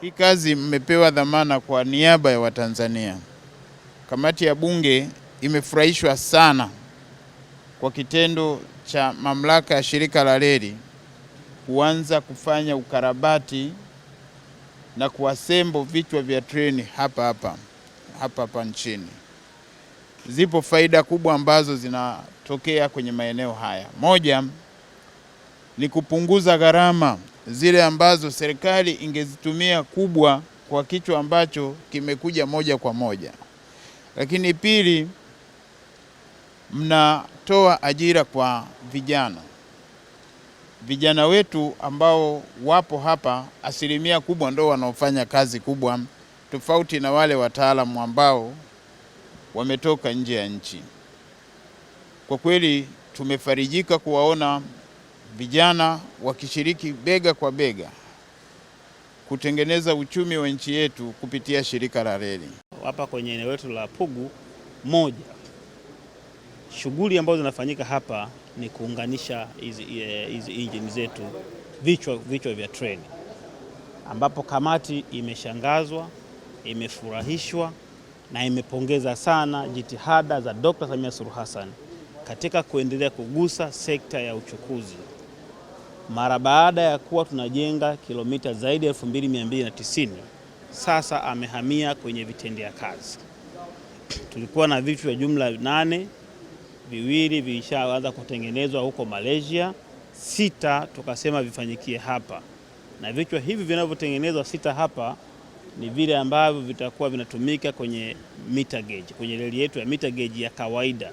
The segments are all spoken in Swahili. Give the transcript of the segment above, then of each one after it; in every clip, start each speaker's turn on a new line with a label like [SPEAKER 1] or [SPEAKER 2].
[SPEAKER 1] Hii kazi mmepewa dhamana kwa niaba ya Watanzania. Kamati ya Bunge imefurahishwa sana kwa kitendo cha mamlaka ya shirika la reli kuanza kufanya ukarabati na kuasembo vichwa vya treni hapa nchini. Zipo faida kubwa ambazo zinatokea kwenye maeneo haya. Moja ni kupunguza gharama zile ambazo serikali ingezitumia kubwa kwa kichwa ambacho kimekuja moja kwa moja. Lakini pili, mnatoa ajira kwa vijana. Vijana wetu ambao wapo hapa asilimia kubwa ndio wanaofanya kazi kubwa, tofauti na wale wataalamu ambao wametoka nje ya nchi. Kwa kweli tumefarijika kuwaona vijana wakishiriki bega kwa bega kutengeneza uchumi wa nchi yetu kupitia shirika la reli.
[SPEAKER 2] Hapa kwenye eneo letu la Pugu moja, shughuli ambazo zinafanyika hapa ni kuunganisha hizi injini zetu vichwa vya treni, ambapo kamati imeshangazwa, imefurahishwa na imepongeza sana jitihada za Dr. Samia Suluhu Hassan katika kuendelea kugusa sekta ya uchukuzi. Mara baada ya kuwa tunajenga kilomita zaidi ya 2290, sasa amehamia kwenye vitendea kazi. Tulikuwa na vichwa vya jumla 8, viwili vilishaanza kutengenezwa huko Malaysia, 6 tukasema vifanyikie hapa. Na vichwa hivi vinavyotengenezwa 6 hapa ni vile ambavyo vitakuwa vinatumika kwenye meter gauge, kwenye reli yetu ya meter gauge ya kawaida.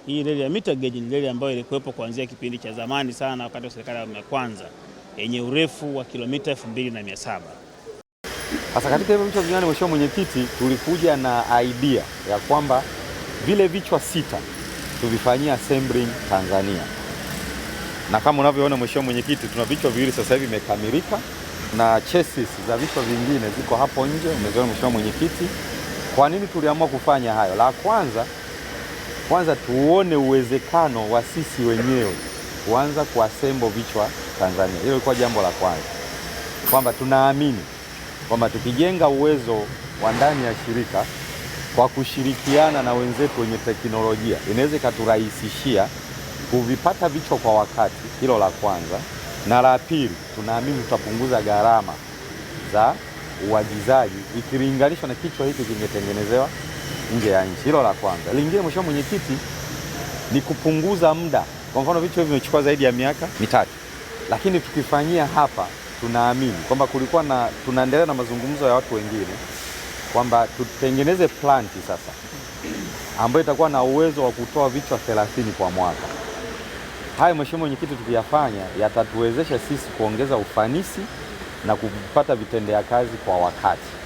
[SPEAKER 2] Hii reli ya meter gauge ni reli ambayo ilikuwepo kuanzia kipindi cha zamani sana wakati wa serikali ya awamu ya kwanza, yenye urefu wa kilomita 2700.
[SPEAKER 3] Sasa katika hivyo vichwa vinane, Mheshimiwa Mwenyekiti, tulikuja na idea ya kwamba vile vichwa 6 tuvifanyia assembling Tanzania. Na kama unavyoona Mheshimiwa Mwenyekiti, tuna vichwa viwili sasa hivi vimekamilika na chassis za vichwa vingine ziko hapo nje, umeziona Mheshimiwa Mwenyekiti. Kwa nini tuliamua kufanya hayo? La kwanza tuone uwezekano wa sisi wenyewe kuanza kuassemble vichwa Tanzania. Hilo lilikuwa jambo la kwanza, kwamba tunaamini kwamba tukijenga uwezo wa ndani ya shirika kwa kushirikiana na wenzetu wenye teknolojia inaweza ikaturahisishia kuvipata vichwa kwa wakati. Hilo la kwanza. Na la pili, tunaamini tutapunguza gharama za uagizaji ikilinganishwa na kichwa hiki kingetengenezewa nje ya nchi. Hilo la kwanza. Lingine Mheshimiwa Mwenyekiti ni kupunguza muda. Kwa mfano vichwa hivi vimechukua zaidi ya miaka 3, lakini tukifanyia hapa tunaamini kwamba tunaendelea na mazungumzo ya watu wengine kwamba tutengeneze planti sasa ambayo itakuwa na uwezo wa kutoa vichwa 30 kwa mwaka. Haya Mheshimiwa Mwenyekiti, tukiyafanya yatatuwezesha sisi kuongeza ufanisi na kupata vitendea kazi kwa wakati.